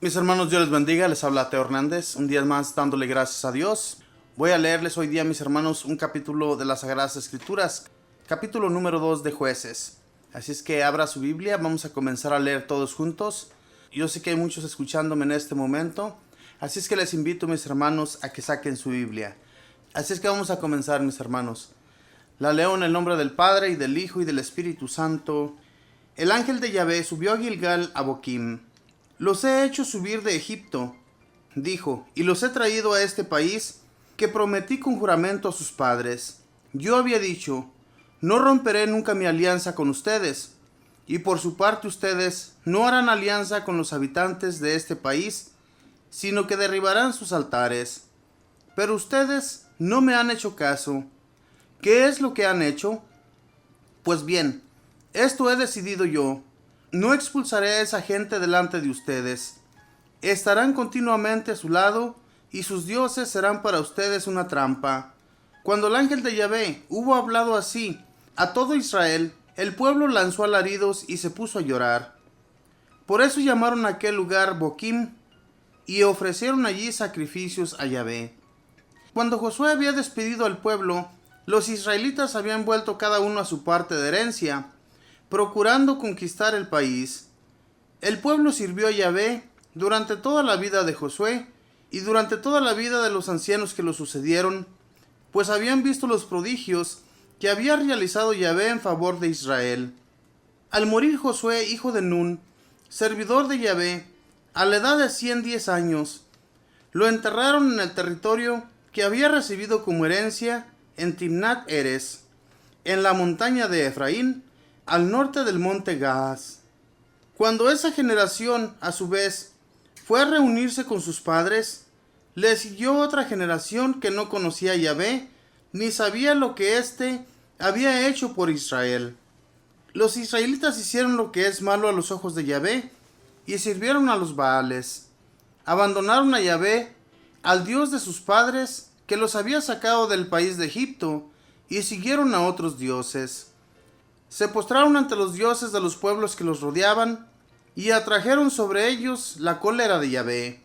Mis hermanos, Dios les bendiga, les habla Teo Hernández, un día más dándole gracias a Dios. Voy a leerles hoy día, mis hermanos, un capítulo de las Sagradas Escrituras, capítulo número 2 de Jueces. Así es que abra su Biblia, vamos a comenzar a leer todos juntos. Yo sé que hay muchos escuchándome en este momento, así es que les invito, mis hermanos, a que saquen su Biblia. Así es que vamos a comenzar, mis hermanos. La leo en el nombre del Padre, y del Hijo, y del Espíritu Santo. El ángel de Yahvé subió a Gilgal a Boquim. Los he hecho subir de Egipto, dijo, y los he traído a este país que prometí con juramento a sus padres. Yo había dicho, no romperé nunca mi alianza con ustedes, y por su parte ustedes no harán alianza con los habitantes de este país, sino que derribarán sus altares. Pero ustedes no me han hecho caso. ¿Qué es lo que han hecho? Pues bien, esto he decidido yo. No expulsaré a esa gente delante de ustedes. Estarán continuamente a su lado, y sus dioses serán para ustedes una trampa. Cuando el ángel de Yahvé hubo hablado así a todo Israel, el pueblo lanzó alaridos y se puso a llorar. Por eso llamaron a aquel lugar Boquim, y ofrecieron allí sacrificios a Yahvé. Cuando Josué había despedido al pueblo, los israelitas habían vuelto cada uno a su parte de herencia, procurando conquistar el país. El pueblo sirvió a Yahvé durante toda la vida de Josué y durante toda la vida de los ancianos que lo sucedieron, pues habían visto los prodigios que había realizado Yahvé en favor de Israel. Al morir Josué, hijo de Nun, servidor de Yahvé, a la edad de 110 años, lo enterraron en el territorio que había recibido como herencia en Timnat Heres, en la montaña de Efraín, al norte del monte Gaas. Cuando esa generación, a su vez, fue a reunirse con sus padres, le siguió otra generación que no conocía a Yahvé, ni sabía lo que éste había hecho por Israel. Los israelitas hicieron lo que es malo a los ojos de Yahvé, y sirvieron a los Baales. Abandonaron a Yahvé, al Dios de sus padres, que los había sacado del país de Egipto, y siguieron a otros dioses. Se postraron ante los dioses de los pueblos que los rodeaban, y atrajeron sobre ellos la cólera de Yahvé.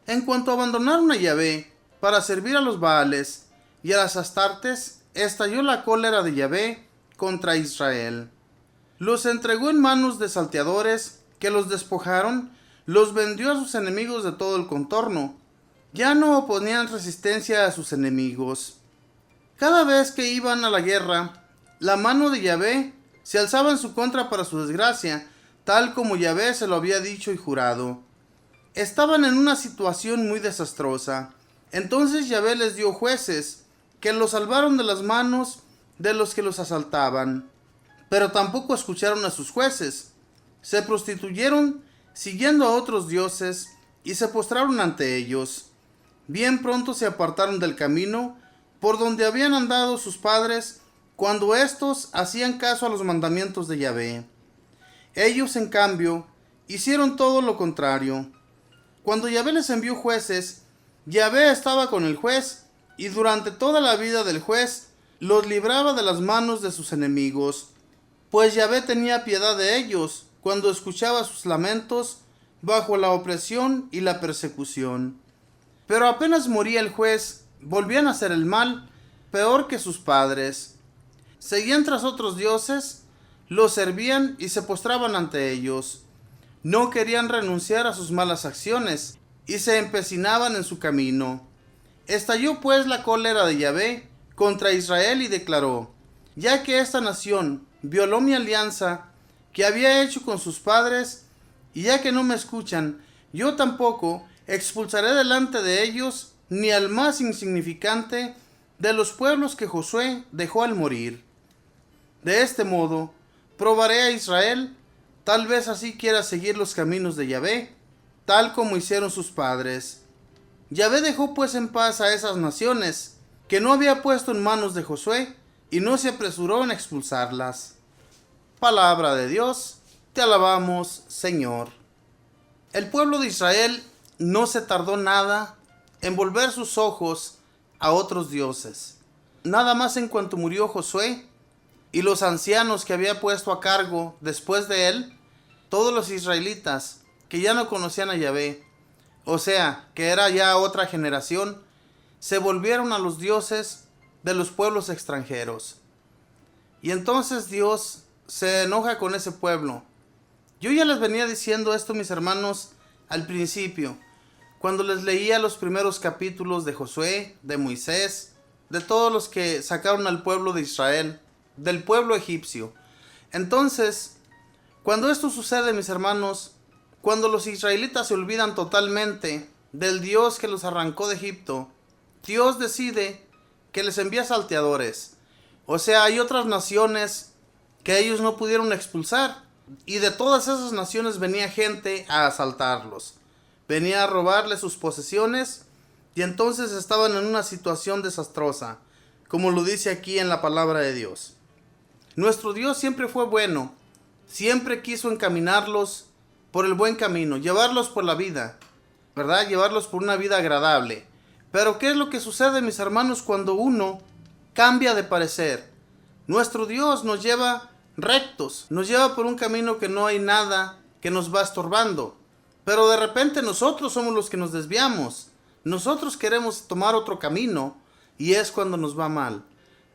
En cuanto abandonaron a Yahvé para servir a los Baales y a las Astartes, estalló la cólera de Yahvé contra Israel. Los entregó en manos de salteadores, que los despojaron, los vendió a sus enemigos de todo el contorno. Ya no oponían resistencia a sus enemigos. Cada vez que iban a la guerra, la mano de Yahvé se alzaba en su contra para su desgracia, tal como Yahvé se lo había dicho y jurado. Estaban en una situación muy desastrosa. Entonces Yahvé les dio jueces, que los salvaron de las manos de los que los asaltaban. Pero tampoco escucharon a sus jueces. Se prostituyeron siguiendo a otros dioses y se postraron ante ellos. Bien pronto se apartaron del camino por donde habían andado sus padres, cuando éstos hacían caso a los mandamientos de Yahvé. Ellos, en cambio, hicieron todo lo contrario. Cuando Yahvé les envió jueces, Yahvé estaba con el juez, y durante toda la vida del juez los libraba de las manos de sus enemigos, pues Yahvé tenía piedad de ellos cuando escuchaba sus lamentos bajo la opresión y la persecución. Pero apenas moría el juez, volvían a hacer el mal, peor que sus padres. Seguían tras otros dioses, los servían y se postraban ante ellos. No querían renunciar a sus malas acciones y se empecinaban en su camino. Estalló pues la cólera de Yahvé contra Israel y declaró: ya que esta nación violó mi alianza que había hecho con sus padres, y ya que no me escuchan, yo tampoco expulsaré delante de ellos ni al más insignificante de los pueblos que Josué dejó al morir. De este modo, probaré a Israel, tal vez así quiera seguir los caminos de Yahvé, tal como hicieron sus padres. Yahvé dejó pues en paz a esas naciones, que no había puesto en manos de Josué, y no se apresuró en expulsarlas. Palabra de Dios, te alabamos, Señor. El pueblo de Israel no se tardó nada en volver sus ojos a otros dioses. Nada más en cuanto murió Josué, y los ancianos que había puesto a cargo después de él, todos los israelitas que ya no conocían a Yahvé, o sea, que era ya otra generación, se volvieron a los dioses de los pueblos extranjeros. Y entonces Dios se enoja con ese pueblo. Yo ya les venía diciendo esto, mis hermanos, al principio, cuando les leía los primeros capítulos de Josué, de Moisés, de todos los que sacaron al pueblo de Israel, del pueblo egipcio. Entonces, cuando esto sucede, mis hermanos, cuando los israelitas se olvidan totalmente del Dios que los arrancó de Egipto, Dios decide que les envía salteadores. O sea, hay otras naciones que ellos no pudieron expulsar. Y de todas esas naciones venía gente a asaltarlos. Venía a robarles sus posesiones. Y entonces estaban en una situación desastrosa, como lo dice aquí en la palabra de Dios. Nuestro Dios siempre fue bueno. Siempre quiso encaminarlos por el buen camino, llevarlos por la vida, ¿verdad? Llevarlos por una vida agradable. Pero ¿qué es lo que sucede, mis hermanos, cuando uno cambia de parecer? Nuestro Dios nos lleva rectos, nos lleva por un camino que no hay nada que nos va estorbando. Pero de repente nosotros somos los que nos desviamos. Nosotros queremos tomar otro camino y es cuando nos va mal.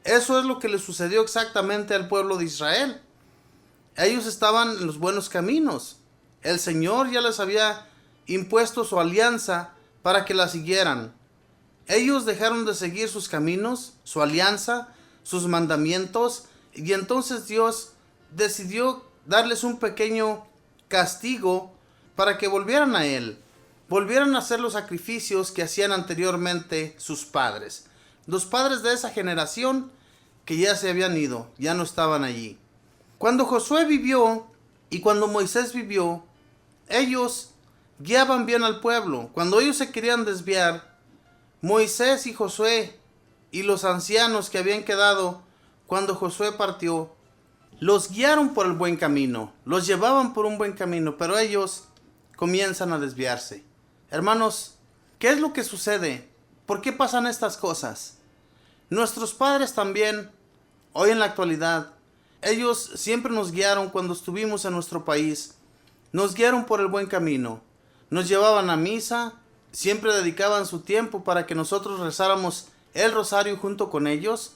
Eso es lo que le sucedió exactamente al pueblo de Israel. Ellos estaban en los buenos caminos. El Señor ya les había impuesto su alianza para que la siguieran. Ellos dejaron de seguir sus caminos, su alianza, sus mandamientos, y entonces Dios decidió darles un pequeño castigo para que volvieran a Él, volvieran a hacer los sacrificios que hacían anteriormente sus padres. Los padres de esa generación que ya se habían ido, ya no estaban allí. Cuando Josué vivió y cuando Moisés vivió, ellos guiaban bien al pueblo. Cuando ellos se querían desviar, Moisés y Josué y los ancianos que habían quedado cuando Josué partió, los guiaron por el buen camino, los llevaban por un buen camino, pero ellos comienzan a desviarse. Hermanos, ¿qué es lo que sucede? ¿Por qué pasan estas cosas? Nuestros padres también, hoy en la actualidad, ellos siempre nos guiaron cuando estuvimos en nuestro país, nos guiaron por el buen camino, nos llevaban a misa, siempre dedicaban su tiempo para que nosotros rezáramos el rosario junto con ellos,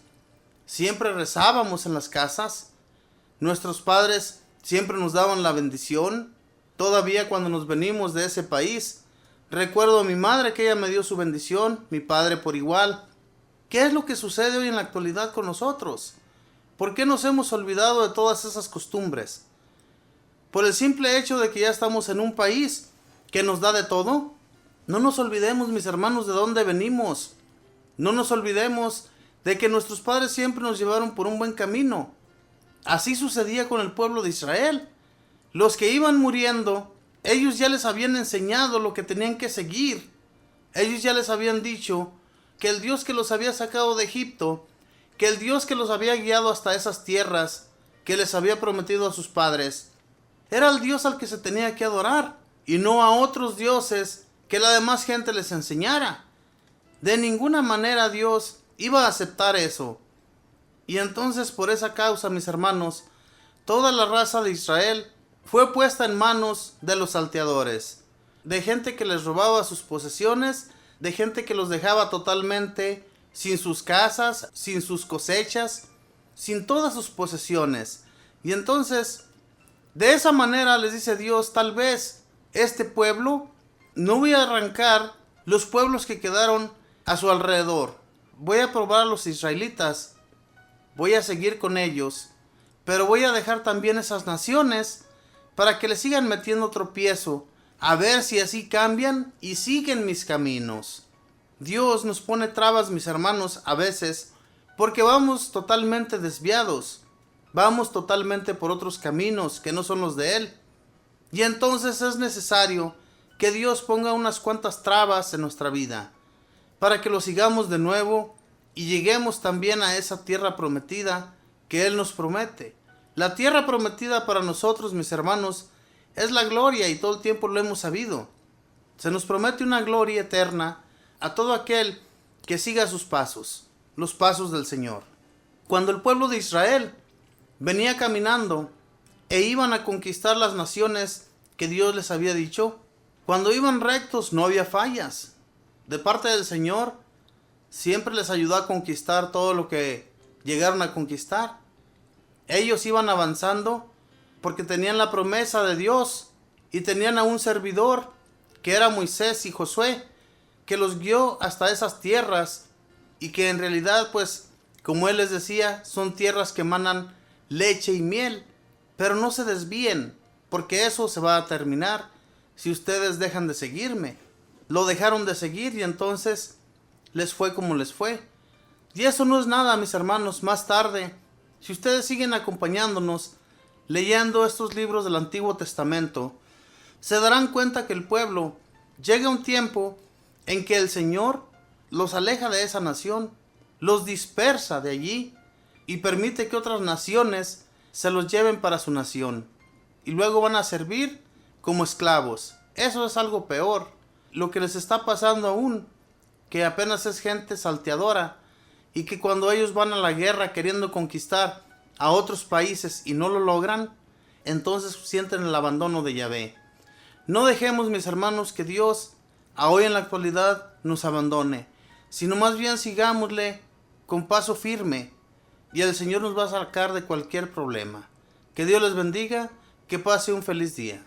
siempre rezábamos en las casas, nuestros padres siempre nos daban la bendición. Todavía cuando nos venimos de ese país, recuerdo a mi madre que ella me dio su bendición, mi padre por igual. ¿Qué es lo que sucede hoy en la actualidad con nosotros? ¿Por qué nos hemos olvidado de todas esas costumbres? Por el simple hecho de que ya estamos en un país que nos da de todo. No nos olvidemos, mis hermanos, de dónde venimos. No nos olvidemos de que nuestros padres siempre nos llevaron por un buen camino. Así sucedía con el pueblo de Israel. Los que iban muriendo, ellos ya les habían enseñado lo que tenían que seguir. Ellos ya les habían dicho que el Dios que los había sacado de Egipto, que el Dios que los había guiado hasta esas tierras que les había prometido a sus padres, era el Dios al que se tenía que adorar y no a otros dioses que la demás gente les enseñara. De ninguna manera Dios iba a aceptar eso. Y entonces por esa causa, mis hermanos, toda la raza de Israel fue puesta en manos de los salteadores, de gente que les robaba sus posesiones, de gente que los dejaba totalmente sin sus casas, sin sus cosechas, sin todas sus posesiones. Y entonces, de esa manera les dice Dios, tal vez este pueblo, no voy a arrancar los pueblos que quedaron a su alrededor. Voy a probar a los israelitas, voy a seguir con ellos, pero voy a dejar también esas naciones para que le sigan metiendo tropiezo, a ver si así cambian y siguen mis caminos. Dios nos pone trabas, mis hermanos, a veces, porque vamos totalmente desviados, vamos totalmente por otros caminos que no son los de Él. Y entonces es necesario que Dios ponga unas cuantas trabas en nuestra vida, para que lo sigamos de nuevo y lleguemos también a esa tierra prometida que Él nos promete. La tierra prometida para nosotros, mis hermanos, es la gloria y todo el tiempo lo hemos sabido. Se nos promete una gloria eterna a todo aquel que siga sus pasos, los pasos del Señor. Cuando el pueblo de Israel venía caminando e iban a conquistar las naciones que Dios les había dicho? Cuando iban rectos no había fallas. De parte del Señor, siempre les ayudó a conquistar todo lo que llegaron a conquistar. Ellos iban avanzando porque tenían la promesa de Dios y tenían a un servidor que era Moisés y Josué, que los guió hasta esas tierras y que en realidad, pues, como él les decía, son tierras que emanan leche y miel. Pero no se desvíen, porque eso se va a terminar si ustedes dejan de seguirme. Lo dejaron de seguir y entonces les fue como les fue. Y eso no es nada, mis hermanos. Más tarde, si ustedes siguen acompañándonos, leyendo estos libros del Antiguo Testamento, se darán cuenta que el pueblo llega un tiempo en que el Señor los aleja de esa nación, los dispersa de allí y permite que otras naciones se los lleven para su nación. Y luego van a servir como esclavos. Eso es algo peor. Lo que les está pasando aún, que apenas es gente salteadora y que cuando ellos van a la guerra queriendo conquistar a otros países y no lo logran, entonces sienten el abandono de Yahvé. No dejemos, mis hermanos, que Dios hoy en la actualidad nos abandone, sino más bien sigámosle con paso firme y el Señor nos va a sacar de cualquier problema. Que Dios les bendiga, que pase un feliz día.